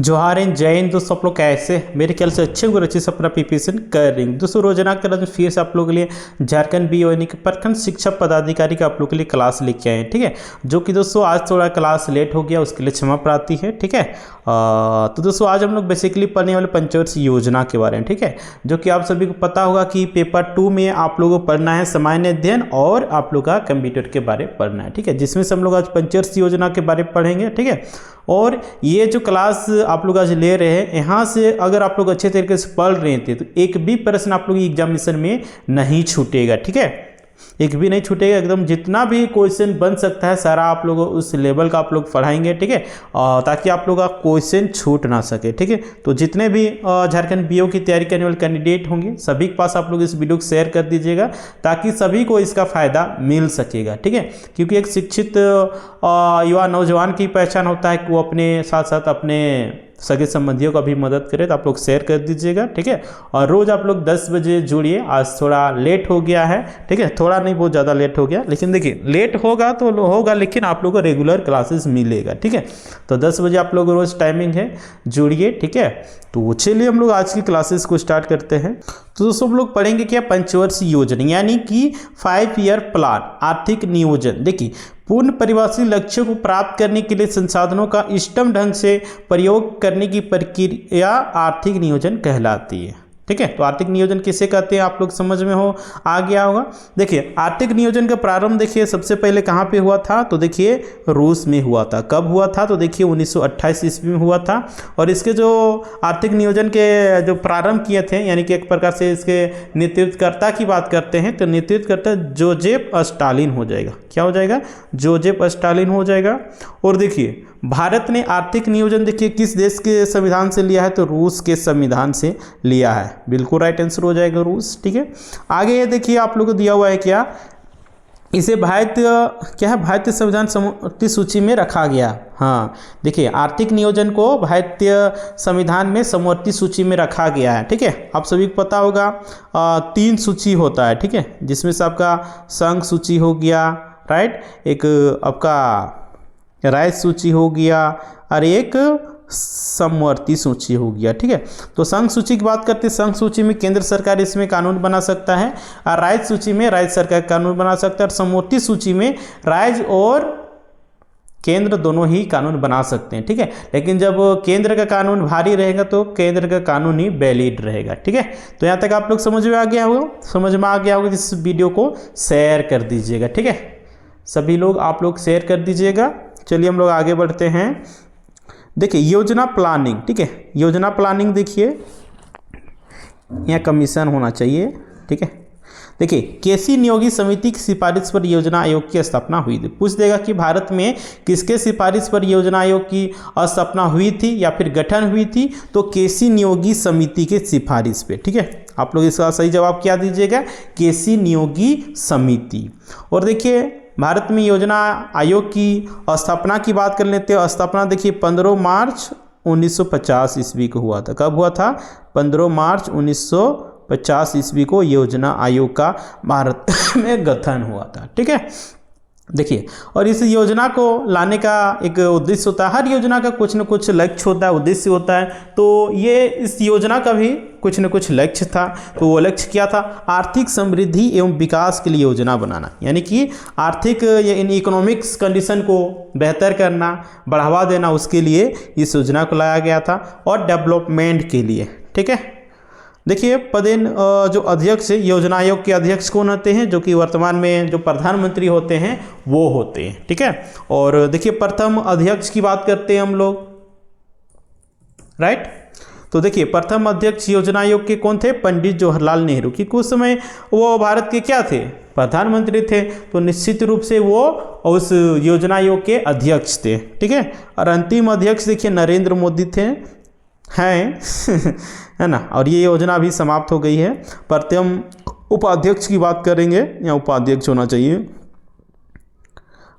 जोहार एंड जय हिंद दोस्तों। आप लोग कैसे, मेरे ख्याल से अच्छे और अच्छे से अपना प्रिपरेशन कर रहे हैं दोस्तों। रोजाना के तरह फिर से आप लोगों के लिए झारखंड बीओ यानी कि प्रखंड शिक्षा पदाधिकारी का आप लोगों के लिए क्लास लेके आए हैं, ठीक है। जो कि दोस्तों आज थोड़ा क्लास लेट हो गया, उसके लिए क्षमा प्रार्थी है, ठीक है। तो दोस्तों आज हम लोग बेसिकली पढ़ने वाले पंचवर्षीय योजना के बारे में, ठीक है। जो कि आप सभी को पता होगा कि पेपर 2 में आप लोगों को पढ़ना है सामान्य अध्ययन और आप लोग का कंप्यूटर के बारे में पढ़ना है, ठीक है। जिसमें से हम लोग आज पंचवर्षीय योजना के बारे में पढ़ेंगे, ठीक है। और ये जो क्लास आप लोग आज ले रहे हैं, यहाँ से अगर आप लोग अच्छे तरीके से पढ़ रहे थे तो एक भी प्रश्न आप लोग एग्जामिनेशन में नहीं छूटेगा, ठीक है। एक भी नहीं छूटेगा, एकदम जितना भी क्वेश्चन बन सकता है सारा आप लोग उस लेवल का आप लोग पढ़ाएंगे, ठीक है। ताकि आप लोग का क्वेश्चन छूट ना सके, ठीक है। तो जितने भी झारखंड बीओ की तैयारी करने वाले कैंडिडेट होंगे सभी के पास आप लोग इस वीडियो को शेयर कर दीजिएगा ताकि सभी को इसका फ़ायदा मिल सकेगा, ठीक है। क्योंकि एक शिक्षित युवा नौजवान की पहचान होता है कि वो अपने साथ साथ अपने सगे संबंधियों का भी मदद करें, तो आप लोग शेयर कर दीजिएगा, ठीक है। और रोज़ आप लोग 10 बजे जुड़िए। आज थोड़ा लेट हो गया है, ठीक है, थोड़ा नहीं बहुत ज़्यादा लेट हो गया, लेकिन देखिए लेट होगा तो होगा, लेकिन आप लोग को रेगुलर क्लासेस मिलेगा, ठीक है। तो 10 बजे आप लोग रोज़ टाइमिंग है, जुड़िए, ठीक है। तो चलिए हम लोग आज की क्लासेस को स्टार्ट करते हैं। तो दोस्तों हम लोग पढ़ेंगे क्या, पंचवर्षीय योजना यानी कि 5 ईयर प्लान, आर्थिक नियोजन। देखिए पूर्ण परिभाषित लक्ष्यों को प्राप्त करने के लिए संसाधनों का इष्टतम ढंग से प्रयोग करने की प्रक्रिया आर्थिक नियोजन कहलाती है, ठीक है। तो आर्थिक नियोजन किसे कहते हैं आप लोग समझ में हो आ गया होगा। देखिए आर्थिक नियोजन का प्रारंभ देखिए सबसे पहले कहाँ पे हुआ था, तो देखिए रूस में हुआ था। कब हुआ था, तो देखिए 1928 ईस्वी में हुआ था। और इसके जो आर्थिक नियोजन के जो प्रारंभ किए थे, यानी कि एक प्रकार से इसके नेतृत्वकर्ता की बात करते हैं तो नेतृत्वकर्ता जोसेफ स्टालिन हो जाएगा। क्या हो जाएगा, जोसेफ स्टालिन हो जाएगा। और देखिए भारत ने आर्थिक नियोजन देखिए किस देश के संविधान से लिया है, तो रूस के संविधान से लिया है। बिल्कुल राइट आंसर हो जाएगा रूस, ठीक है। आगे ये देखिए आप लोगों को दिया हुआ है क्या, इसे भारतीय संविधान समवर्ती सूची में रखा गया। हाँ देखिए आर्थिक नियोजन को भारतीय संविधान में समवर्ती सूची में रखा गया है, ठीक है। आप सभी को पता होगा 3 सूची होता है, ठीक है, जिसमें से आपका संघ सूची हो गया, राइट, एक आपका राज्य सूची हो गया और एक समवर्ती सूची हो गया, ठीक है। तो संघ सूची की बात करते हैं, संघ सूची में केंद्र सरकार इसमें कानून बना सकता है और राज्य सूची में राज्य सरकार कानून बना सकता है और समवर्ती सूची में राज्य और केंद्र दोनों ही कानून बना सकते हैं, ठीक है। लेकिन जब केंद्र का कानून भारी रहेगा तो केंद्र का कानून ही वैलिड रहेगा, ठीक है। तो यहाँ तक आप लोग समझ में आ गया होगा, इस वीडियो को शेयर कर दीजिएगा, ठीक है। सभी लोग आप लोग शेयर कर दीजिएगा। चलिए हम लोग आगे बढ़ते हैं। देखिए योजना प्लानिंग, ठीक है, योजना प्लानिंग देखिए यहाँ कमीशन होना चाहिए, ठीक है। देखिए केसी नियोगी समिति की सिफारिश पर योजना आयोग की स्थापना हुई थी। पूछ देगा कि भारत में किसके सिफारिश पर योजना आयोग की स्थापना हुई थी या फिर गठन हुई थी, तो केसी नियोगी समिति के सिफारिश पे, ठीक है। आप लोग इसका सही जवाब क्या दीजिएगा, केसी नियोगी समिति। और देखिए भारत में योजना आयोग की स्थापना की बात कर लेते हैं। स्थापना देखिए 15 मार्च 1950 ईस्वी को हुआ था। कब हुआ था, 15 मार्च 1950 ईस्वी को योजना आयोग का भारत में गठन हुआ था, ठीक है। देखिए और इस योजना को लाने का एक उद्देश्य होता है, हर योजना का कुछ न कुछ लक्ष्य होता है, उद्देश्य होता है। तो ये इस योजना का भी कुछ न कुछ लक्ष्य था। तो वो लक्ष्य क्या था, आर्थिक समृद्धि एवं विकास के लिए योजना बनाना, यानी कि आर्थिक इन इकोनॉमिक्स कंडीशन को बेहतर करना, बढ़ावा देना, उसके लिए इस योजना को लाया गया था और डेवलपमेंट के लिए, ठीक है। देखिए पदेन जो अध्यक्ष योजना आयोग के अध्यक्ष कौन होते हैं, जो कि वर्तमान में जो प्रधानमंत्री होते हैं वो होते हैं, ठीक है। और देखिए प्रथम अध्यक्ष की बात करते हैं हम लोग, राइट। तो देखिए प्रथम अध्यक्ष योजना आयोग के कौन थे, पंडित जवाहरलाल नेहरू, कि कुछ समय वो भारत के क्या थे, प्रधानमंत्री थे। तो निश्चित रूप से वो उस योजना आयोग के अध्यक्ष थे, ठीक है। और अंतिम अध्यक्ष देखिए नरेंद्र मोदी थे, हैं है ना। और ये योजना अभी समाप्त हो गई है। प्रथम उपाध्यक्ष की बात करेंगे, या उपाध्यक्ष होना चाहिए,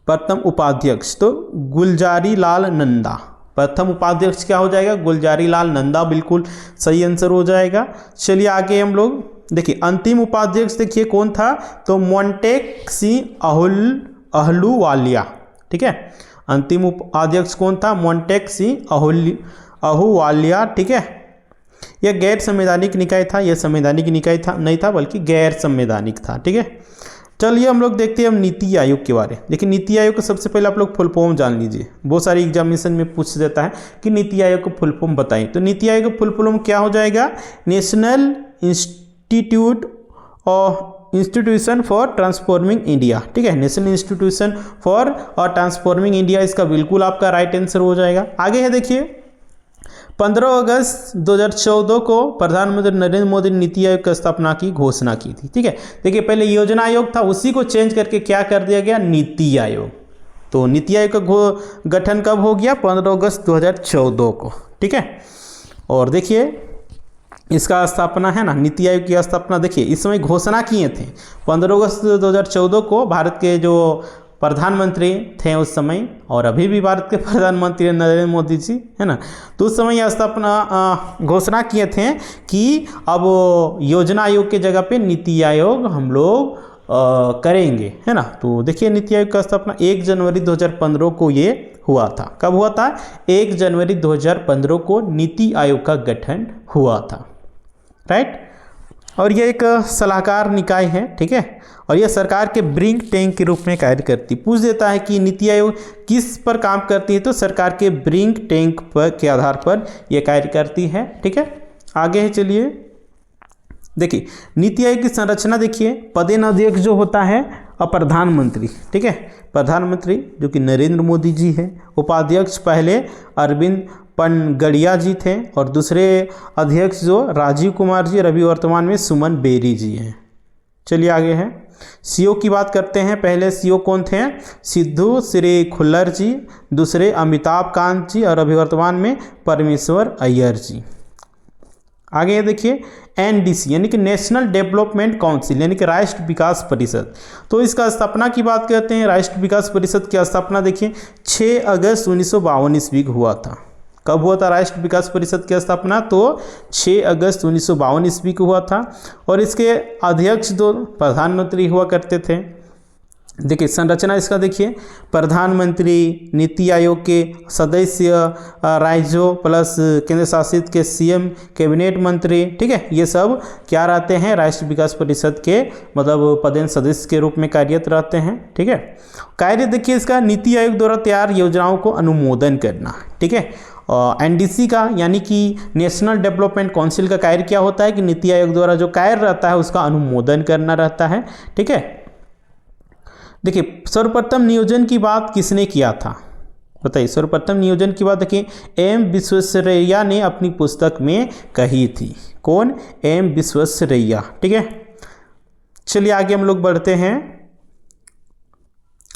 प्रथम उपाध्यक्ष तो गुलजारी लाल नंदा। प्रथम उपाध्यक्ष क्या हो जाएगा, गुलजारी लाल नंदा, बिल्कुल सही आंसर हो जाएगा। चलिए आगे हम लोग देखिए अंतिम उपाध्यक्ष देखिए कौन था, तो मोंटेक-सी अहलूवालिया, ठीक है। अंतिम उपाध्यक्ष कौन था, मोंटेक-सी अहूवालिया, ठीक है। यह गैर संवैधानिक निकाय था, यह संवैधानिक निकाय था नहीं था बल्कि गैर संवैधानिक था, ठीक है। चलिए हम लोग देखते हैं हम नीति आयोग के बारे में। देखिए नीति आयोग को सबसे पहले आप लोग फुल फॉर्म जान लीजिए, बहुत सारी एग्जामिनेशन में पूछ देता है कि नीति आयोग को फुल फॉर्म बताएं। तो नीति आयोग का फुल फॉर्म क्या हो जाएगा, national institution for transforming India, ठीक है। National institution for transforming India इसका बिल्कुल आपका राइट आंसर हो जाएगा। आगे है देखिए 15 अगस्त 2014 को प्रधानमंत्री नरेंद्र मोदी ने नीति आयोग की स्थापना की घोषणा की थी, ठीक है। देखिए पहले योजना आयोग था, उसी को चेंज करके क्या कर दिया गया, नीति आयोग। तो नीति आयोग का गठन कब हो गया, 15 अगस्त 2014 को, ठीक है। और देखिए इसका स्थापना है ना, नीति आयोग की स्थापना देखिए इस समय घोषणा किए थे 15 अगस्त 2014 को। भारत के जो प्रधानमंत्री थे उस समय, और अभी भी भारत के प्रधानमंत्री नरेंद्र मोदी जी, है ना। तो उस समय यह स्थापना घोषणा किए थे कि अब योजना आयोग के जगह पे नीति आयोग हम लोग करेंगे, है ना। तो देखिए नीति आयोग का स्थापना 1 जनवरी 2015 को ये हुआ था। कब हुआ था, 1 जनवरी 2015 को नीति आयोग का गठन हुआ था, राइट। और यह एक सलाहकार निकाय है, ठीक है। और यह सरकार के ब्रिंक टैंक के रूप में कार्य करती। पूछ देता है कि नीति आयोग किस पर काम करती है, तो सरकार के ब्रिंक टैंक पर के आधार पर यह कार्य करती है, ठीक है। आगे है चलिए देखिए नीति आयोग की संरचना देखिए, पदेन अध्यक्ष जो होता है प्रधानमंत्री, ठीक है, प्रधानमंत्री जो कि नरेंद्र मोदी जी है। उपाध्यक्ष पहले अरविंद पनगड़िया जी थे, और दूसरे अध्यक्ष जो राजीव कुमार जी, अभी वर्तमान में सुमन बेरी जी हैं। चलिए आगे है सीओ की बात करते हैं। पहले सीओ कौन थे, सिद्धू श्री खुल्लर जी, दूसरे अमिताभ कांत जी, और अभी वर्तमान में परमेश्वर अय्यर जी। आगे देखिए एनडीसी यानी कि नेशनल डेवलपमेंट काउंसिल यानी कि राष्ट्रीय विकास परिषद। तो इसका स्थापना की बात करते हैं। राष्ट्रीय विकास परिषद की स्थापना देखिए 6 अगस्त 1952 ईस्वी को हुआ था। कब हुआ था राष्ट्रीय विकास परिषद की स्थापना, तो 6 अगस्त 1952 ईस्वी को हुआ था। और इसके अध्यक्ष दो प्रधानमंत्री हुआ करते थे। देखिए संरचना इसका देखिए, प्रधानमंत्री, नीति आयोग के सदस्य, राज्यों प्लस केंद्र शासित के सीएम, कैबिनेट मंत्री, ठीक है, ये सब क्या रहते हैं, राष्ट्रीय विकास परिषद के मतलब पदेन सदस्य के रूप में कार्यरत रहते हैं, ठीक है। कार्य देखिए इसका, नीति आयोग द्वारा तैयार योजनाओं को अनुमोदन करना, ठीक है। एनडीसी का यानी कि नेशनल डेवलपमेंट काउंसिल का कार्य क्या होता है कि नीति आयोग द्वारा जो कार्य रहता है उसका अनुमोदन करना रहता है, ठीक है। देखिए सर्वप्रथम नियोजन की बात किसने किया था, बताइए। सर्वप्रथम नियोजन की बात देखिए एम विश्वेश्वरैया ने अपनी पुस्तक में कही थी। कौन, एम विश्वेश्वरैया, ठीक है। चलिए आगे हम लोग बढ़ते हैं।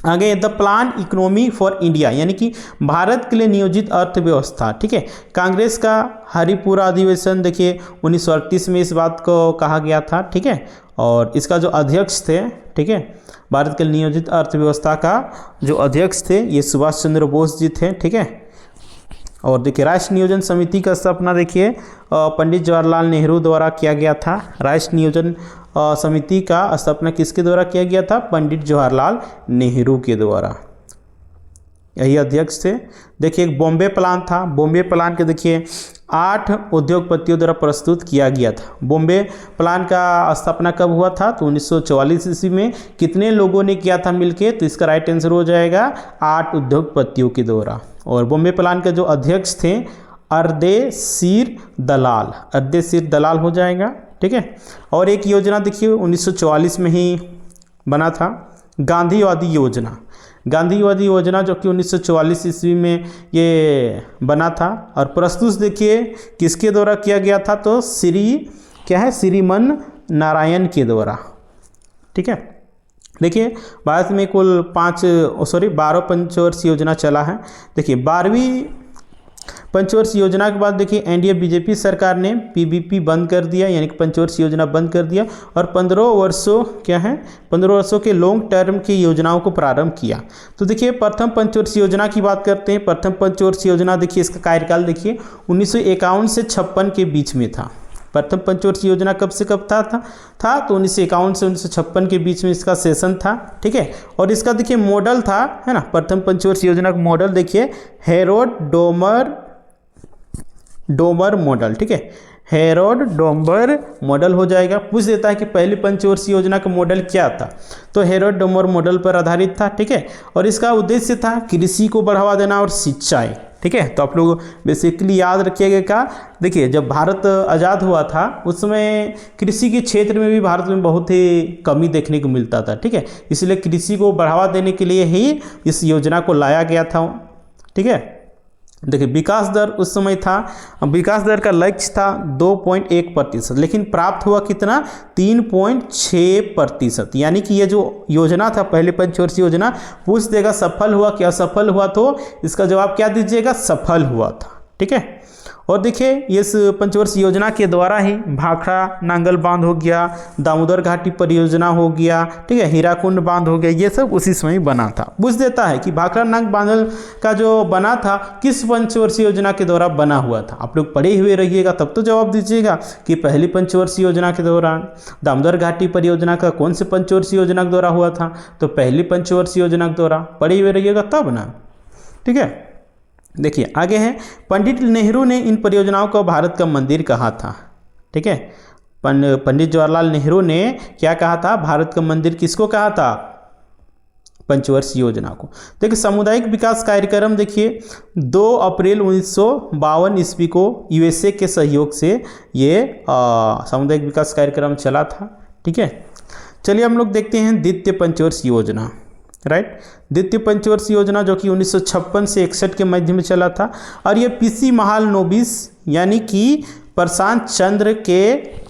आगे the plan economy for India यानी कि भारत के लिए नियोजित अर्थव्यवस्था, ठीक है। कांग्रेस का हरिपुरा अधिवेशन देखिए 1938 में इस बात को कहा गया था, ठीक है। और इसका जो अध्यक्ष थे, ठीक है, भारत के लिए नियोजित अर्थव्यवस्था का जो अध्यक्ष थे ये सुभाष चंद्र बोस जी थे, ठीक है। और देखिए राष्ट्रीय नियोजन समिति का स्थापना देखिए पंडित जवाहरलाल नेहरू द्वारा किया गया था। राष्ट्रीय नियोजन समिति का स्थापना किसके द्वारा किया गया था, पंडित जवाहरलाल नेहरू के द्वारा, यही अध्यक्ष थे। देखिए एक बॉम्बे प्लान था। बॉम्बे प्लान के देखिए 8 उद्योगपतियों द्वारा प्रस्तुत किया गया था। बॉम्बे प्लान का स्थापना कब हुआ था, तो 1944 ईस्वी में। कितने लोगों ने किया था मिलके, तो इसका राइट आंसर हो जाएगा 8 उद्योगपतियों के द्वारा। और बॉम्बे प्लान के जो अध्यक्ष थे अर्देशीर दलाल, अर्देशीर दलाल हो जाएगा, ठीक है। और एक योजना देखिए 1944 में ही बना था, गांधीवादी योजना। गांधीवादी योजना जो कि 1944 ईस्वी में ये बना था। और प्रस्तुत देखिए किसके द्वारा किया गया था, तो श्रीमन नारायण के द्वारा, ठीक है। देखिए भारत में कुल 12 पंचवर्षीय योजना चला है। देखिए 12वीं पंचवर्षीय योजना के बाद देखिए एनडीए बीजेपी सरकार ने पीबीपी बंद कर दिया, यानी कि पंचवर्षीय योजना बंद कर दिया। और 15 वर्षों के लॉन्ग टर्म की योजनाओं को प्रारंभ किया। तो देखिए प्रथम पंचवर्षीय योजना की बात करते हैं। प्रथम पंचवर्षीय योजना देखिए इसका कार्यकाल देखिए 1951 से 56 के बीच में था। प्रथम पंचवर्षीय योजना कब से कब था तो 1951 से 1956 के बीच में इसका सेशन था, ठीक है। और इसका देखिए मॉडल था, है ना, प्रथम पंचवर्षीय योजना का मॉडल देखिए हैरोल्ड डोमर डोमर मॉडल, ठीक है, हेरोड डोमर मॉडल हो जाएगा। पूछ देता है कि पहली पंचवर्षीय योजना का मॉडल क्या था, तो हेरोड डोमर मॉडल पर आधारित था, ठीक है। और इसका उद्देश्य था कृषि को बढ़ावा देना और सिंचाई, ठीक है। तो आप लोग बेसिकली याद रखिएगा क्या, देखिए जब भारत आज़ाद हुआ था उस समय कृषि के क्षेत्र में भी भारत में बहुत ही कमी देखने को मिलता था, ठीक है। इसलिए कृषि को बढ़ावा देने के लिए ही इस योजना को लाया गया था, ठीक है। देखिए विकास दर उस समय था, विकास दर का लक्ष्य था 2.1%, लेकिन प्राप्त हुआ कितना, 3.6%। यानी कि ये जो योजना था पहले पंचवर्षीय योजना, पूछ देगा सफल हुआ कि असफल हुआ, तो इसका जवाब क्या दीजिएगा, सफल हुआ था, ठीक है। और देखिए इस पंचवर्षीय योजना के द्वारा ही भाखड़ा नांगल बांध हो गया, दामोदर घाटी परियोजना हो गया, ठीक है, हीराकुंड बांध हो गया, ये सब उसी समय बना था। पूछ देता है कि भाखड़ा नांग बांध का जो बना था किस पंचवर्षीय योजना के द्वारा बना हुआ था। आप लोग पढ़े हुए रहिएगा तब तो जवाब दीजिएगा कि पहली पंचवर्षीय योजना के दौरान। दामोदर घाटी परियोजना का कौन से पंचवर्षीय योजना के द्वारा हुआ था, तो पहली पंचवर्षीय योजना के द्वारा। पढ़े हुए रहिएगा तब ना, ठीक है। देखिए आगे है, पंडित नेहरू ने इन परियोजनाओं को भारत का मंदिर कहा था, ठीक है। पंडित जवाहरलाल नेहरू ने क्या कहा था, भारत का मंदिर किसको कहा था, पंचवर्षीय योजना को। देखिए सामुदायिक विकास कार्यक्रम, देखिए 2 अप्रैल 1952 ईस्वी को यूएसए के सहयोग से ये सामुदायिक विकास कार्यक्रम चला था, ठीक है। चलिए हम लोग देखते हैं द्वितीय पंचवर्षीय योजना, राइट। द्वितीय पंचवर्षीय योजना जो कि 1956 से 61 के मध्य में चला था, और ये पीसी महालनोबिस यानी कि प्रशांत चंद्र के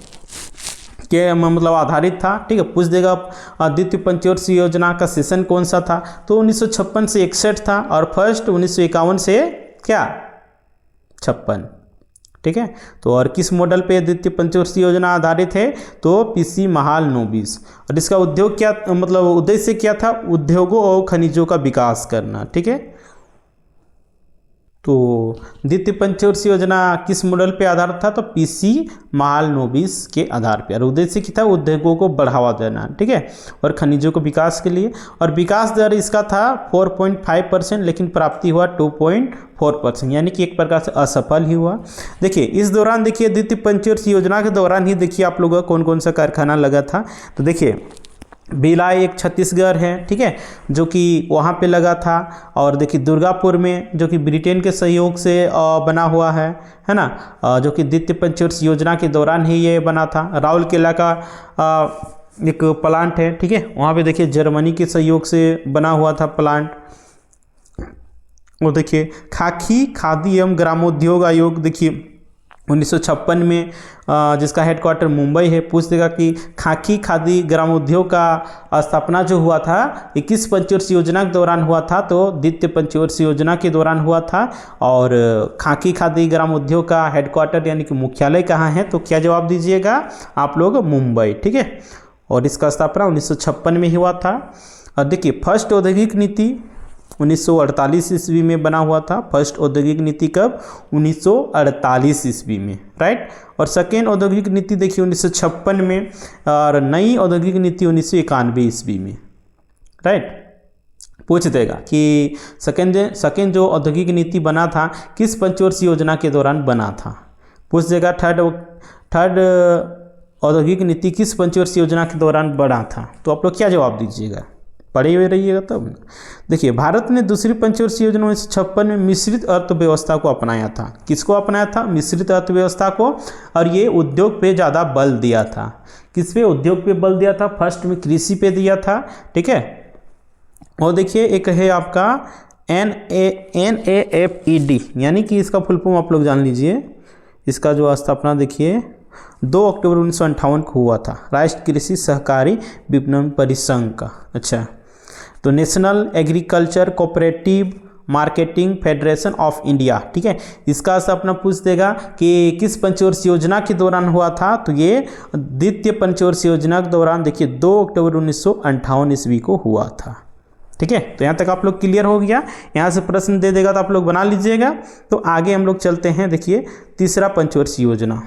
मतलब आधारित था, ठीक है। पूछ देगा द्वितीय पंचवर्षीय योजना का सेशन कौन सा था, तो 1956 से 61 था, और फर्स्ट 1951 से क्या 56, ठीक है। तो और किस मॉडल पे द्वितीय पंचवर्षीय योजना आधारित है, तो पीसी महालनोबिस। और इसका उद्योग क्या, मतलब उद्देश्य क्या था, उद्योगों और खनिजों का विकास करना, ठीक है। तो द्वितीय पंचवर्षीय योजना किस मॉडल पे आधारित था, तो पीसी महालनोबिस के आधार पर। और उद्देश्य क्या था, उद्योगों को बढ़ावा देना, ठीक है, और खनिजों को विकास के लिए। और विकास दर इसका था 4.5%, लेकिन प्राप्ति हुआ 2.4%, यानी कि एक प्रकार से असफल ही हुआ। देखिए इस दौरान, देखिए द्वितीय पंचवर्षीय योजना के दौरान ही देखिए आप लोगों का कौन कौन सा कारखाना लगा था। तो देखिए भिलाई एक छत्तीसगढ़ है, ठीक है, जो कि वहाँ पे लगा था। और देखिए दुर्गापुर में जो कि ब्रिटेन के सहयोग से बना हुआ है ना, जो कि द्वितीय पंचवर्षीय योजना के दौरान ही ये बना था। राउरकेला का एक प्लांट है, ठीक है, वहाँ पे देखिए जर्मनी के सहयोग से बना हुआ था प्लांट। और देखिए खाकी खादी एवं ग्रामोद्योग आयोग, देखिए 1956 में जिसका हेडक्वार्टर मुंबई है। पूछ देगा कि खाकी खादी ग्रामोद्योग का स्थापना जो हुआ था 21 पंचवर्षीय योजना के दौरान हुआ था, तो द्वितीय पंचवर्षीय योजना के दौरान हुआ था। और खाकी खादी ग्रामोद्योग का हेडक्वार्टर यानी कि मुख्यालय कहाँ है, तो क्या जवाब दीजिएगा आप लोग, मुंबई, ठीक है। और इसका स्थापना 1956 में हुआ था। और देखिए फर्स्ट औद्योगिक नीति 1948 ईस्वी में बना हुआ था। फर्स्ट औद्योगिक नीति कब, 1948 ईस्वी में, राइट। और सेकेंड औद्योगिक नीति देखिए 1956 में, और नई औद्योगिक नीति 1991 ईस्वी में, राइट। पूछ देगा कि सेकेंड जो औद्योगिक नीति बना था किस पंचवर्षीय योजना के दौरान बना था। पूछ देगा थर्ड औद्योगिक नीति किस पंचवर्षीय योजना के दौरान बना था, तो आप लोग क्या जवाब दीजिएगा, पढ़े हुए रहिएगा तब। देखिए भारत ने दूसरी पंचवर्षीय योजना 1956 में मिश्रित अर्थव्यवस्था को अपनाया था। किसको अपनाया था, मिश्रित अर्थव्यवस्था को। और ये उद्योग पे ज़्यादा बल दिया था। किस पे, उद्योग पे बल दिया था। फर्स्ट में कृषि पे दिया था, ठीक है। और देखिए एक है आपका NAFED, यानी कि इसका फुल फॉर्म आप लोग जान लीजिए। इसका जो स्थापना देखिए 2 अक्टूबर 1958 को हुआ था, राष्ट्रीय कृषि सहकारी विपणन परिसंघ का। अच्छा, तो national agriculture cooperative marketing federation of India, ठीक है। इसका स्थापना पूछ देगा कि किस पंचवर्षीय योजना के दौरान हुआ था, तो ये द्वितीय पंचवर्षीय योजना के दौरान देखिए 2 अक्टूबर 1958 ईस्वी को हुआ था, ठीक है। तो यहाँ तक आप लोग क्लियर हो गया। यहाँ से प्रश्न दे देगा तो आप लोग बना लीजिएगा। तो आगे हम लोग चलते हैं, देखिए तीसरा पंचवर्षीय योजना।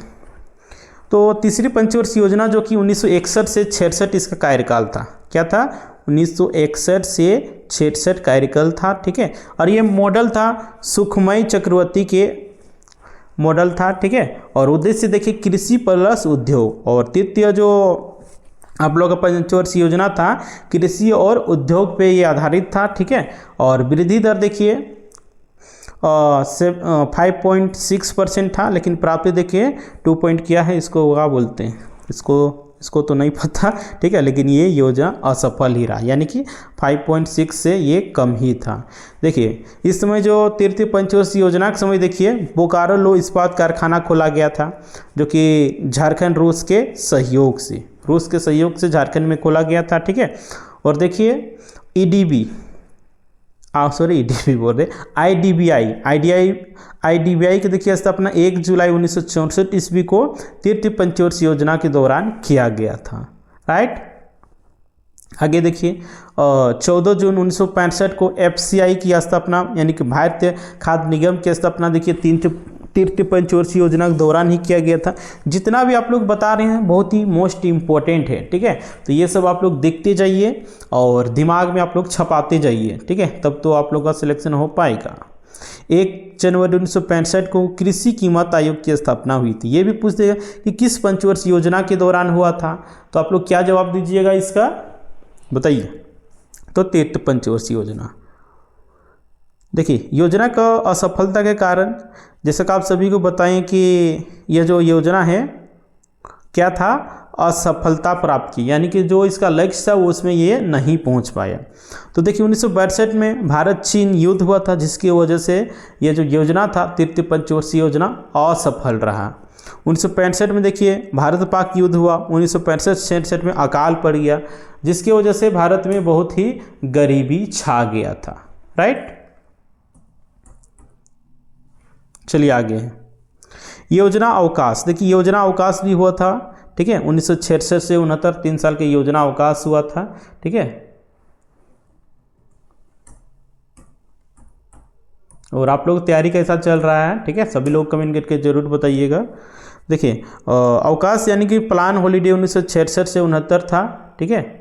तो तीसरी पंचवर्षीय योजना जो कि 1961 से 66 इसका कार्यकाल था। क्या था, 1961 से 66 कार्यकाल था, ठीक है। और ये मॉडल था सुखमय चक्रवर्ती के मॉडल था, ठीक है। और उद्देश्य देखिए कृषि प्लस उद्योग, और तृतीय जो आप लोग का पंचवर्षीय योजना था कृषि और उद्योग पे ये आधारित था, ठीक है। और वृद्धि दर देखिए 5.6% था, लेकिन प्राप्ति देखिए 2 पॉइंट किया है, इसको क्या बोलते हैं, इसको तो नहीं पता, ठीक है। लेकिन ये योजना असफल ही रहा, यानी कि 5.6 से ये कम ही था। देखिए इस समय जो तृतीय पंचवर्षीय योजना के समय देखिए बोकारो लो इस्पात कारखाना खोला गया था, जो कि झारखंड रूस के सहयोग से झारखंड में खोला गया था, ठीक है। और देखिए ईडीबी बोल रहे आईडीबीआई की देखिए स्थापना 1 जुलाई 1964 ईस्वी को तृतीय पंचवर्षीय योजना के दौरान किया गया था, राइट। आगे देखिए 14 जून 1965 को एफसीआई की स्थापना, यानी कि भारतीय खाद्य निगम की स्थापना देखिए तृतीय पंचवर्षीय योजना के दौरान ही किया गया था। जितना भी आप लोग बता रहे हैं बहुत ही मोस्ट इम्पोर्टेंट है, ठीक है। तो ये सब आप लोग देखते जाइए और दिमाग में आप लोग छपाते जाइए, ठीक है, तब तो आप लोग का सिलेक्शन हो पाएगा। 1 जनवरी 1965 को कृषि कीमत आयोग की स्थापना हुई थी। ये भी पूछ देगा कि किस पंचवर्षीय योजना के दौरान हुआ था, तो आप लोग क्या जवाब दीजिएगा इसका, बताइए। तो तृतीय पंचवर्षीय योजना। देखिए योजना का असफलता के कारण, जैसे कि आप सभी को बताएं कि यह जो योजना है क्या था, असफलता प्राप्त की, यानी कि जो इसका लक्ष्य था उसमें ये नहीं पहुंच पाया। तो देखिए 1962 में भारत चीन युद्ध हुआ था, जिसकी वजह से यह जो योजना था तृतीय पंचवर्षीय योजना असफल रहा। 1965 में देखिए भारत पाक युद्ध हुआ, 1965-66 में अकाल पड़ गया, जिसकी वजह से भारत में बहुत ही गरीबी छा गया था, राइट। चलिए आगे है योजना अवकाश। देखिए योजना अवकाश भी हुआ था, ठीक है, 1966 से 69 3 साल के योजना अवकाश हुआ था, ठीक है। और आप लोग तैयारी कैसा चल रहा है, ठीक है, सभी लोग कमेंट करके जरूर बताइएगा। देखिए अवकाश यानी कि प्लान हॉलीडे 1966 से 69 था, ठीक है।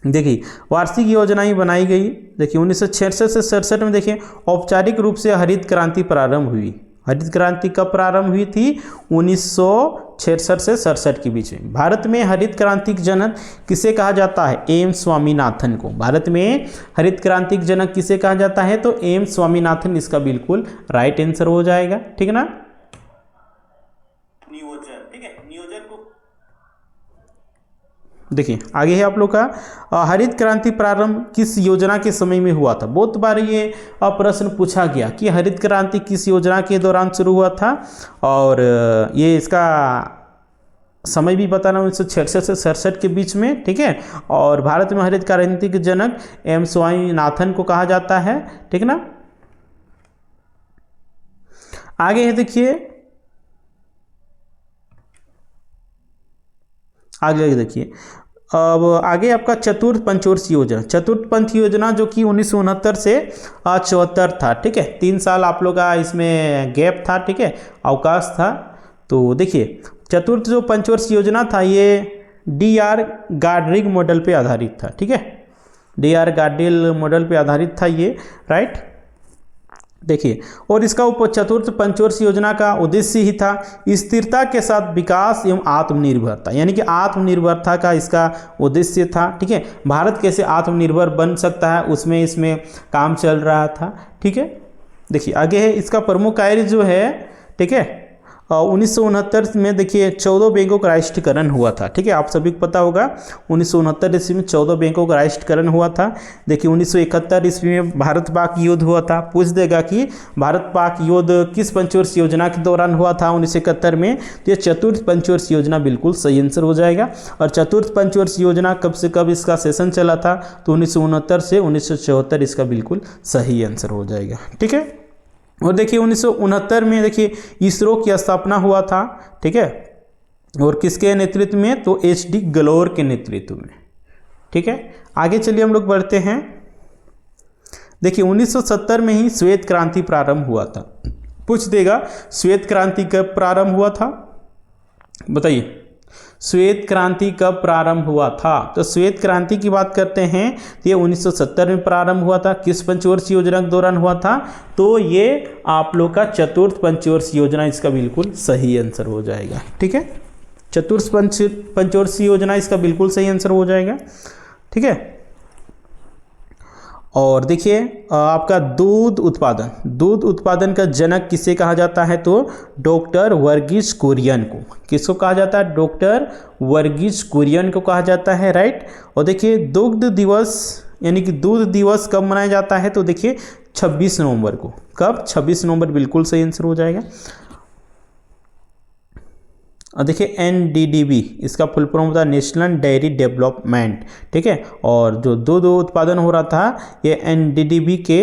देखिए वार्षिक योजनाएं बनाई गई। देखिए 1966 से 67 में देखिए औपचारिक रूप से हरित क्रांति प्रारंभ हुई। हरित क्रांति कब प्रारंभ हुई थी, 1966 से 67 के बीच में। भारत में हरित क्रांति के जनक किसे कहा जाता है, एम स्वामीनाथन को। भारत में हरित क्रांति के जनक किसे कहा जाता है, तो एम स्वामीनाथन इसका बिल्कुल राइट आंसर हो जाएगा, ठीक है ना। नियोजन, ठीक है, नियोजन को देखिए आगे है आप लोग का हरित क्रांति प्रारंभ किस योजना के समय में हुआ था। बहुत बार ये प्रश्न पूछा गया कि हरित क्रांति किस योजना के दौरान शुरू हुआ था, और ये इसका समय भी बताना 1966 से 67 के बीच में, ठीक है। और भारत में हरित क्रांति के जनक एम स्वामीनाथन को कहा जाता है, ठीक है ना। आगे है देखिए आगे देखिए अब आगे आपका चतुर्थ पंचवर्षीय योजना। चतुर्थ पंच योजना जो कि 1969 से 74 था, ठीक है, 3 साल आप लोग का इसमें गैप था, ठीक है, अवकाश था। तो देखिए चतुर्थ जो पंचवर्षीय योजना था ये डी.आर. गाडरिग मॉडल पे आधारित था, ठीक है, डी.आर. गाडरिग मॉडल पे आधारित था ये, राइट। देखिए और इसका चतुर्थ पंचवर्षीय योजना का उद्देश्य ही था स्थिरता के साथ विकास एवं आत्मनिर्भरता, यानी कि आत्मनिर्भरता का इसका उद्देश्य था, ठीक है। भारत कैसे आत्मनिर्भर बन सकता है उसमें इसमें काम चल रहा था, ठीक है। देखिए आगे है इसका प्रमुख कार्य जो है, ठीक है, 1969 में देखिए 14 बैंकों का राष्ट्रीयकरण हुआ था, ठीक है, आप सभी को पता होगा 1969 ईस्वी में 14 बैंकों का राष्ट्रीयकरण हुआ था। देखिए 1971 ईस्वी में भारत पाक युद्ध हुआ था। पूछ देगा कि भारत पाक युद्ध किस पंचवर्षीय योजना के दौरान हुआ था 1971 में, तो ये चतुर्थ पंचवर्षीय योजना बिल्कुल सही आंसर हो जाएगा। और चतुर्थ पंचवर्षीय योजना कब से कब इसका सेशन चला था, तो 1969 से 1974 इसका बिल्कुल सही आंसर हो जाएगा, ठीक है। और देखिए 1969 में देखिए इसरो की स्थापना हुआ था, ठीक है, और किसके नेतृत्व में, तो एच.डी. गलोर के नेतृत्व में, ठीक है। आगे चलिए हम लोग बढ़ते हैं। देखिए 1970 में ही श्वेत क्रांति प्रारंभ हुआ था। पूछ देगा श्वेत क्रांति कब प्रारंभ हुआ था, बताइए। श्वेत क्रांति कब प्रारंभ हुआ था? तो श्वेत क्रांति की बात करते हैं तो ये 1970 में प्रारंभ हुआ था। किस पंचवर्षीय योजना के दौरान हुआ था? तो ये आप लोग का चतुर्थ पंचवर्षीय योजना इसका बिल्कुल सही आंसर हो जाएगा। ठीक है, चतुर्थ पंचवर्षीय योजना इसका बिल्कुल सही आंसर हो जाएगा। ठीक है, और देखिए आपका दूध उत्पादन का जनक किसे कहा जाता है? तो डॉक्टर वर्गीस कुरियन को। किसको कहा जाता है? डॉक्टर वर्गीस कुरियन को कहा जाता है, राइट। और देखिए दुग्ध दिवस यानी कि दूध दिवस कब मनाया जाता है? तो देखिए 26 नवंबर को। कब? 26 नवंबर, बिल्कुल सही आंसर हो जाएगा। और देखिए NDDB इसका फुल फॉर्म होता है नेशनल डेयरी डेवलपमेंट। ठीक है, और जो दूध उत्पादन हो रहा था ये NDDB के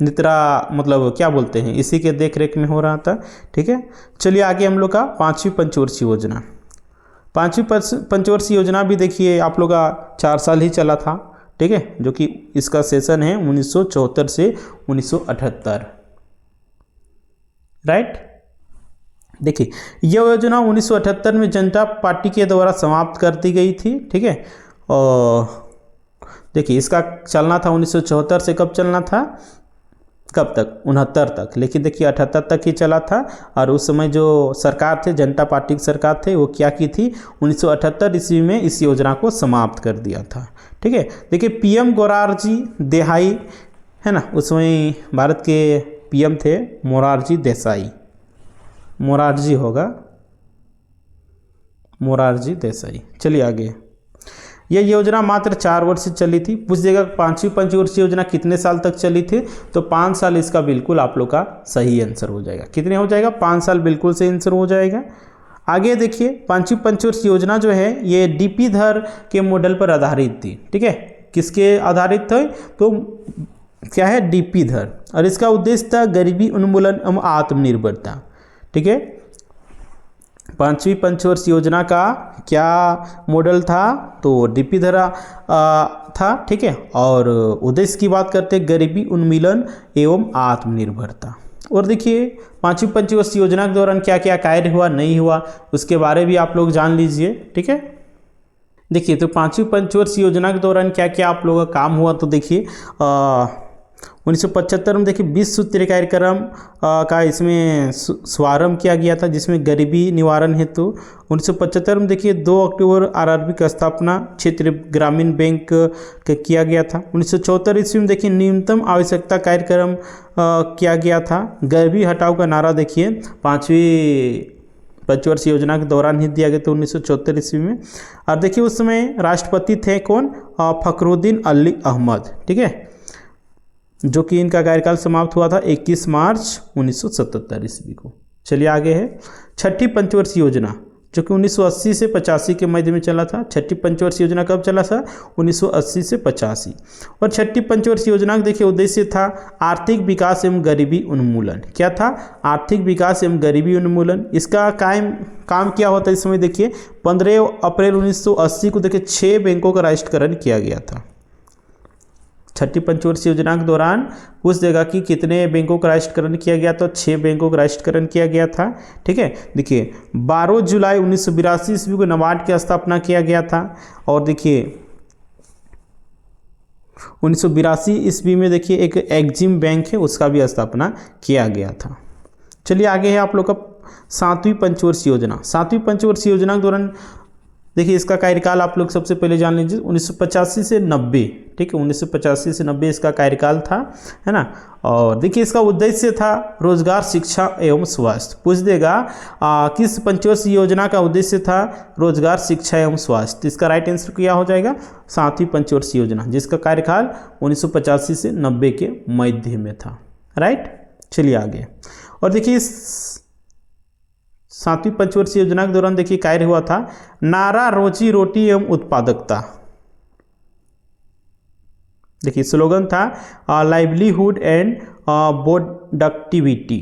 मतलब क्या बोलते हैं, इसी के देख रेख में हो रहा था। ठीक है, चलिए आगे हम लोग का पांचवी पंचवर्षीय योजना। पांचवी पंचवर्षीय योजना भी देखिए आप लोग का 4 साल ही चला था। ठीक है, जो कि इसका सेशन है 1974 से 1978, राइट। देखिए यह योजना 1978 में जनता पार्टी के द्वारा समाप्त कर दी गई थी। ठीक है, और देखिए इसका चलना था 1974 से कब चलना था? कब तक? 69 तक। लेकिन देखिए 78 तक ही चला था। और उस समय जो सरकार थे, जनता पार्टी की सरकार थे, वो क्या की थी? 1978 ईस्वी में इस योजना को समाप्त कर दिया था। ठीक है, देखिए PM मोरारजी देसाई है ना, उस समय भारत के PM थे मोरारजी देसाई। मोरारजी होगा, मोरारजी देसाई। चलिए आगे। यह योजना मात्र 4 वर्ष चली थी। पूछिएगा पांचवी पंचवर्षीय योजना कितने साल तक चली थी? तो 5 साल इसका बिल्कुल आप लोग का सही आंसर हो जाएगा। कितने हो जाएगा? 5 साल बिल्कुल सही आंसर हो जाएगा। आगे देखिए पांचवी पंचवर्षीय योजना जो है ये DP धर के मॉडल पर आधारित थी। ठीक है, किसके आधारित थे? तो क्या है? DP धर। और इसका उद्देश्य था गरीबी उन्मूलन एवं आत्मनिर्भरता। ठीक है, पांचवी पंचवर्षीय योजना का क्या मॉडल था? तो DP धरा था। ठीक है, और उद्देश्य की बात करते हैं गरीबी उन्मूलन एवं आत्मनिर्भरता। और देखिए पांचवी पंचवर्षीय योजना के दौरान क्या क्या कार्य हुआ, नहीं हुआ, उसके बारे भी आप लोग जान लीजिए। ठीक है, देखिए तो पांचवी पंचवर्षीय योजना के दौरान क्या क्या आप लोगों का काम हुआ? तो देखिए 1975 में देखिए 20 सूत्रीय कार्यक्रम का इसमें शुभारंभ किया गया था, जिसमें गरीबी निवारण हेतु 1975 में देखिए 2 अक्टूबर RRB का स्थापना क्षेत्रीय ग्रामीण बैंक का किया गया था। 1974 ईस्वी में देखिए न्यूनतम आवश्यकता कार्यक्रम किया गया था। गरीबी हटाओ का नारा देखिए पांचवी पंचवर्षीय योजना के दौरान ही दिया गया था 1974 ईस्वी में। और देखिए उस समय राष्ट्रपति थे कौन? फखरुद्दीन अली अहमद। ठीक है, जो कि इनका कार्यकाल समाप्त हुआ था 21 मार्च 1977 ईस्वी को। चलिए आगे है छठी पंचवर्षीय योजना, जो कि 1980 से 85 के मध्य में चला था। छठी पंचवर्षीय योजना कब चला था? 1980 से 85। और छठी पंचवर्षीय योजना का देखिए उद्देश्य था आर्थिक विकास एवं गरीबी उन्मूलन। क्या था? आर्थिक विकास एवं गरीबी उन्मूलन। इसका काम क्या होता है इस समय? देखिए 15 अप्रैल 1980 को देखिए 6 बैंकों का राष्ट्रीयकरण किया गया था। छठी पंचवर्षीय योजना के दौरान पूछ देगा कि कितने बैंकों का राष्ट्रीयकरण किया गया? तो 6 बैंकों का राष्ट्रीयकरण किया गया था। ठीक है, देखिए 12 जुलाई 1982 ईस्वी को नाबार्ड की स्थापना किया गया था। और देखिए 1982 ईस्वी में देखिए एक एग्जिम बैंक है, उसका भी स्थापना किया गया था। चलिए आगे है आप लोग का 7वीं पंचवर्षीय योजना। 7वीं पंचवर्षीय योजना के दौरान देखिए इसका कार्यकाल आप लोग सबसे पहले जान लीजिए 1985 से 90। ठीक है, 1985 से 90 इसका कार्यकाल था, है ना। और देखिए इसका उद्देश्य था रोजगार, शिक्षा एवं स्वास्थ्य। पूछ देगा किस पंचवर्षीय योजना का उद्देश्य था रोजगार, शिक्षा एवं स्वास्थ्य? इसका राइट आंसर क्या हो जाएगा? 7वीं पंचवर्षीय योजना, जिसका कार्यकाल 1985 से 90 के मध्य में था, राइट। चलिए आगे। और देखिए इस 7वीं पंचवर्षीय योजना के दौरान देखिए कार्य हुआ था नारा रोजी रोटी एवं उत्पादकता। देखिए स्लोगन था लाइवलीहुड एंड प्रोडक्टिविटी।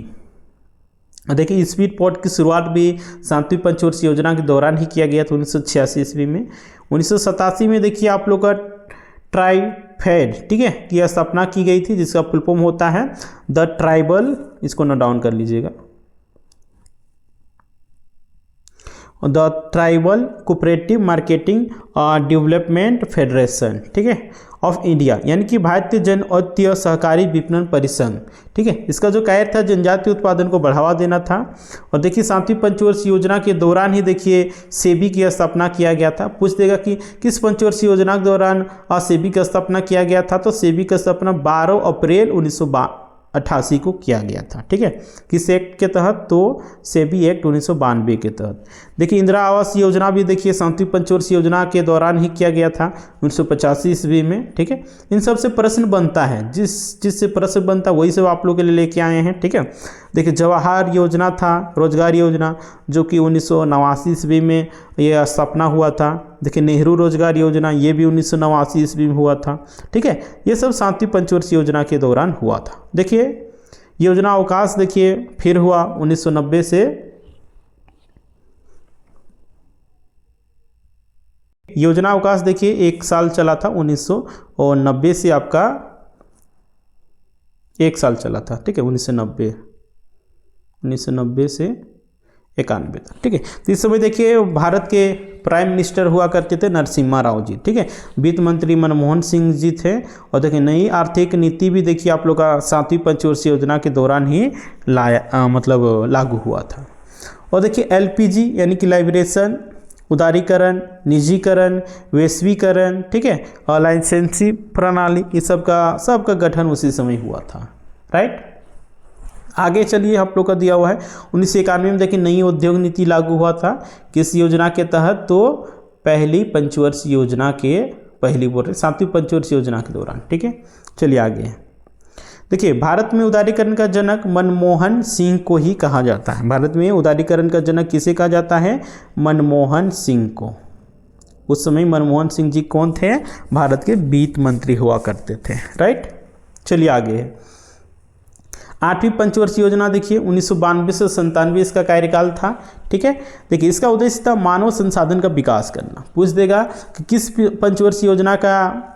देखिए स्पीड पोर्ट की शुरुआत भी 7वीं पंचवर्षीय योजना के दौरान ही किया गया था 1986 ईस्वी में। 1987 में देखिए आप लोग का ट्राइफेड, ठीक है, की स्थापना की गई थी, जिसका फुल फॉर्म होता है द ट्राइबल। इसको नोट डाउन कर लीजिएगा। The tribal cooperative marketing development federation, ठीक है, ऑफ इंडिया, यानी कि भारतीय जनऔषधीय सहकारी विपणन परिसंघ, ठीक है। इसका जो कार्य था जनजातीय उत्पादन को बढ़ावा देना था। और देखिए 7वीं पंचवर्षीय योजना के दौरान ही देखिए सेबी की स्थापना किया गया था। पूछ देगा कि किस पंचवर्षीय योजना के दौरान सेबी की स्थापना किया गया था, तो सेबी की स्थापना 12 अप्रैल 1988 को किया गया था, ठीक है। किस एक्ट के तहत, तो सेबी एक्ट 1992 के तहत। देखिए इंदिरा आवास योजना भी देखिए 7वीं पंचवर्षीय योजना के दौरान ही किया गया था 1985 ईस्वी में, ठीक है। इन सब से प्रश्न बनता है, जिससे प्रश्न बनता है वही सब आप लोग के लिए लेके आए हैं, ठीक है। देखिए जवाहर योजना था, रोजगार योजना, जो कि 1989 ईस्वी में यह स्थापना हुआ था। देखिए नेहरू रोजगार योजना, ये भी 1989 ईस्वी में हुआ था, ठीक है। ये सब 7वीं पंचवर्षीय योजना के दौरान हुआ था। देखिए योजना अवकाश देखिए फिर हुआ 1990 से, योजना अवकाश देखिए 1 साल चला था, 1990 से आपका 1 साल चला था, ठीक है, 1990 से 91 तक, ठीक है। तो इस समय देखिए भारत के प्राइम मिनिस्टर हुआ करते थे नरसिम्हा राव जी, ठीक है। वित्त मंत्री मनमोहन सिंह जी थे। और देखिए नई आर्थिक नीति भी देखिए आप लोग का 7वीं पंचवर्षीय योजना के दौरान ही लागू हुआ था। और देखिए एलपीजी यानी कि लाइब्रेशन, उदारीकरण, निजीकरण, वैश्वीकरण, ठीक है, और लाइसेंसी प्रणाली, ये सबका गठन उसी समय हुआ था, राइट। आगे चलिए आप लोग का दिया हुआ है 1991 में देखिए नई उद्योग नीति लागू हुआ था। किस योजना के तहत, तो पहली पंचवर्षीय योजना के, पहली बोल रहे 7वीं पंचवर्षीय योजना के दौरान, ठीक है। चलिए आगे देखिए भारत में उदारीकरण का जनक मनमोहन सिंह को ही कहा जाता है। भारत में उदारीकरण का जनक किसे कहा जाता है, मनमोहन सिंह को। उस समय मनमोहन सिंह जी कौन थे, भारत के वित्त मंत्री हुआ करते थे, राइट। चलिए आगे 8वीं पंचवर्षीय योजना देखिए 1992 से 97 इसका कार्यकाल था, ठीक है। देखिए इसका उद्देश्य था मानव संसाधन का विकास करना। पूछ देगा कि किस पंचवर्षीय योजना का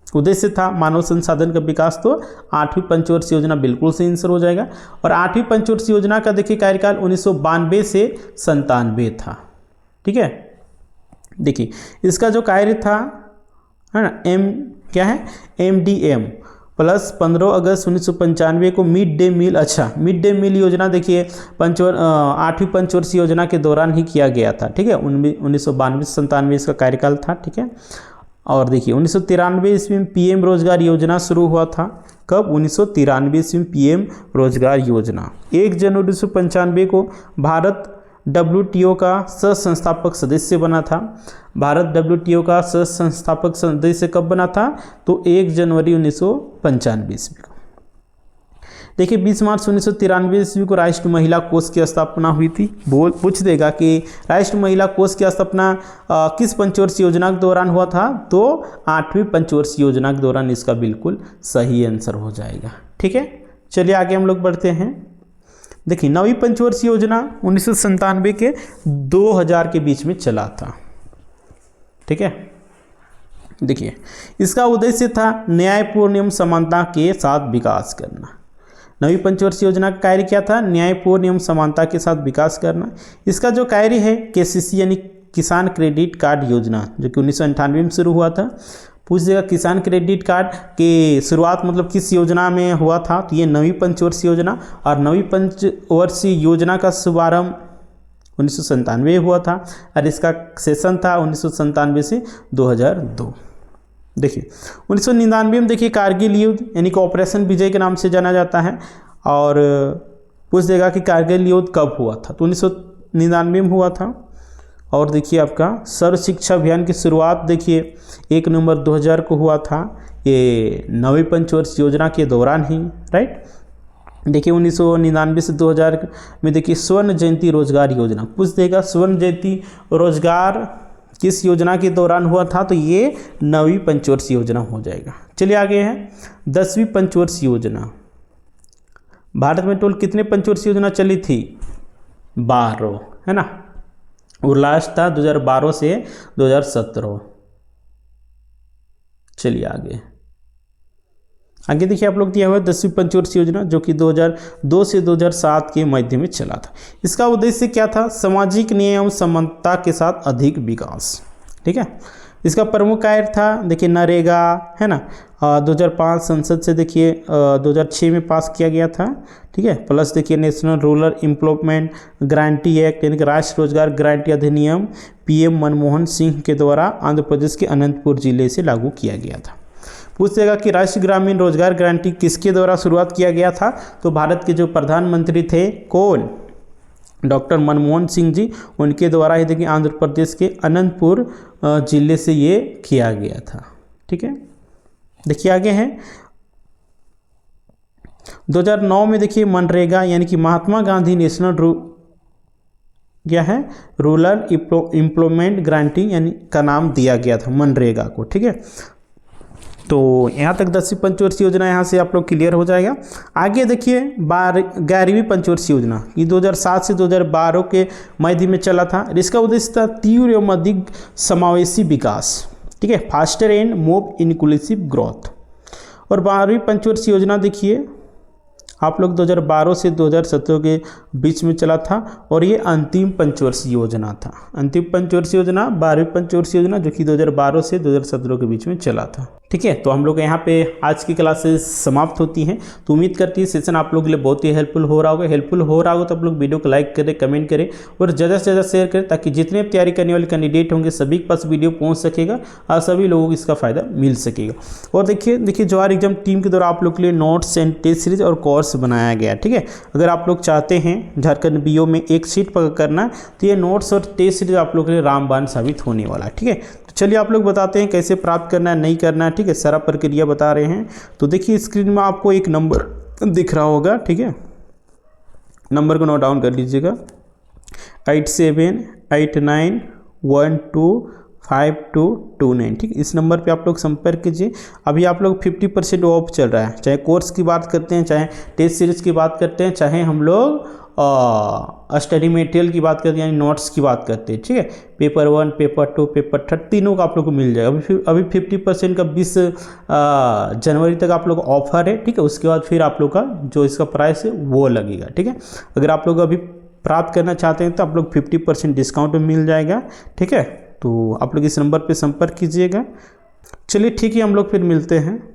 उद्देश्य था मानव संसाधन का विकास, तो 8वीं पंचवर्षीय योजना बिल्कुल से आंसर हो जाएगा। और 8वीं पंचवर्षीय योजना का देखिए कार्यकाल 1992 से 97 था, ठीक है। देखिए इसका जो कार्य था, है ना, क्या है, MDM प्लस 15 अगस्त 1995 को मिड डे मील, अच्छा मिड डे मील योजना देखिए 8वीं पंचवर्षीय योजना के दौरान ही किया गया था, ठीक है। 1992 से 97 इसका कार्यकाल था, ठीक है। और देखिए 1993 ईस्वी में PM रोजगार योजना शुरू हुआ था। कब, 1993 ईस्वी में PM रोजगार योजना। 1 जनवरी 1995 को भारत WTO का सह संस्थापक सदस्य बना था। भारत WTO का सह संस्थापक सदस्य कब बना था, तो 1 जनवरी 1995 ईस्वी को। देखिए 20 मार्च 1993 ईस्वी को राष्ट्रीय महिला कोष की स्थापना हुई थी। पूछ देगा कि राष्ट्रीय महिला कोष की स्थापना किस पंचवर्षीय योजना के दौरान हुआ था, तो 8वीं पंचवर्षीय योजना के दौरान। इसका बिल्कुल सही आंसर हो जाएगा, ठीक है। चलिए आगे हम लोग बढ़ते हैं। देखिए 9वीं पंचवर्षीय योजना 1997 के 2000 के बीच में चला था, ठीक है। देखिए इसका उद्देश्य था न्यायपूर्ण एवं समानता के साथ विकास करना। 9वीं पंचवर्षीय योजना का कार्य क्या था, न्यायपूर्ण एवं समानता के साथ विकास करना। इसका जो कार्य है KCC यानी किसान क्रेडिट कार्ड योजना, जो कि 1998 में शुरू हुआ था। पूछ देगा किसान क्रेडिट कार्ड की शुरुआत मतलब किस योजना में हुआ था, तो ये 9वीं पंचवर्षीय योजना। और 9वीं पंचवर्षीय योजना का शुभारंभ 1997 हुआ था और इसका सेशन था 1997 से 2002। देखिए 1999 में देखिए कारगिल युद्ध यानी कि ऑपरेशन विजय के नाम से जाना जाता है। और पूछ देगा कि कारगिल युद्ध कब हुआ था, तो 1999 में हुआ था। और देखिए आपका सर्व शिक्षा अभियान की शुरुआत देखिए 1 नवंबर 2000 को हुआ था, ये 9वीं पंचवर्षीय योजना के दौरान ही, राइट। देखिए 1999 से 2000 में देखिए स्वर्ण जयंती रोजगार योजना। पूछ देगा स्वर्ण जयंती रोजगार किस योजना के दौरान हुआ था, तो ये 9वीं पंचवर्षीय योजना हो जाएगा। चलिए आगे है 10वीं पंचवर्षीय योजना। भारत में टोटल कितने पंचवर्षीय योजना चली थी, 12, है ना। और लास्ट था 2012 से 2017। चलिए आगे आगे देखिए आप लोग दिया हुआ है 10वीं पंचवर्षीय योजना जो कि 2002 से 2007 के मध्य में चला था। इसका उद्देश्य क्या था? सामाजिक न्याय एवं समानता के साथ अधिक विकास। ठीक है, इसका प्रमुख कार्य था देखिए नरेगा, है ना, 2005 संसद से देखिए 2006 में पास किया गया था। ठीक है, प्लस देखिए national rural employment guarantee act यानी कि राष्ट्रीय रोजगार गारंटी अधिनियम पीएम मनमोहन सिंह के द्वारा आंध्र प्रदेश के अनंतपुर जिले से लागू किया गया था। पूछेगा कि राष्ट्रीय ग्रामीण रोजगार गारंटी किसके द्वारा शुरुआत किया गया था? तो भारत के जो प्रधानमंत्री थे कौन? डॉक्टर मनमोहन सिंह जी, उनके द्वारा ही देखिए आंध्र प्रदेश के अनंतपुर जिले से ये किया गया था। ठीक है, देखिए आगे हैं 2009 में देखिए मनरेगा यानी कि महात्मा गांधी नेशनल क्या है रूरल एम्प्लॉयमेंट गारंटी यानी का नाम दिया गया था मनरेगा को। ठीक है, तो यहाँ तक 10वीं पंचवर्षीय योजना यहाँ से आप लोग क्लियर हो जाएगा। आगे देखिए 11वीं पंचवर्षीय योजना, ये 2007 से 2012 के मध्य में चला था। इसका उद्देश्य था तीव्र एवं अधिक समावेशी विकास। ठीक है, faster and more inclusive growth. और 12वीं पंचवर्षीय योजना देखिए आप लोग 2012 से 2017 के बीच में चला था और ये अंतिम पंचवर्षीय योजना था। अंतिम पंचवर्षीय योजना 12वीं पंचवर्षीय योजना जो कि 2012 से 2017 के बीच में चला था। ठीक है, तो हम लोग यहाँ पे आज की क्लासेस समाप्त होती हैं। तो उम्मीद करती है सेशन आप लोगों के लिए बहुत ही हेल्पफुल हो रहा होगा। हेल्पफुल हो रहा होगा तो आप लोग वीडियो को लाइक करें, कमेंट करें और ज़्यादा से ज़्यादा शेयर करें ताकि जितने भी तैयारी करने वाले कैंडिडेट होंगे सभी के पास वीडियो पहुँच सकेगा और सभी लोगों को इसका फ़ायदा मिल सकेगा। और देखिए जवाहर एग्जाम टीम के द्वारा आप लोग के लिए नोट्स एंड टेस्ट सीरीज और कोर्स बनाया गया। ठीक है, अगर आप लोग चाहते हैं झारखंड बीओ में एक सीट पकड़ करना तो ये नोट्स और टेस्ट सीरीज आप लोग के लिए रामबाण साबित होने वाला है। ठीक है, तो चलिए आप लोग बताते हैं कैसे प्राप्त करना है, नहीं करना है। ठीक है, सारा प्रक्रिया बता रहे हैं। तो देखिए स्क्रीन में आपको एक नंबर दिख रहा होगा। ठीक है, नंबर को नोट डाउन कर लीजिएगा 8789125229। ठीक, इस नंबर पे आप लोग संपर्क कीजिए। अभी आप लोग 50% ऑफ चल रहा है, चाहे कोर्स की बात करते हैं, चाहे टेस्ट सीरीज की बात करते हैं, चाहे हम लोग स्टडी मटेरियल की बात करते हैं यानी नोट्स की बात करते हैं। ठीक है, पेपर 1, पेपर 2, पेपर 3 तीनों का आप लोग को मिल जाएगा। अभी 50% का 20 जनवरी तक आप लोग ऑफर है। ठीक है, उसके बाद फिर आप लोग का जो इसका प्राइस है वो लगेगा। ठीक है, अगर आप लोग अभी प्राप्त करना चाहते हैं तो आप लोग 50% डिस्काउंट में मिल जाएगा। ठीक है, तो आप लोग इस नंबर पे संपर्क कीजिएगा। चलिए ठीक है, हम लोग फिर मिलते हैं।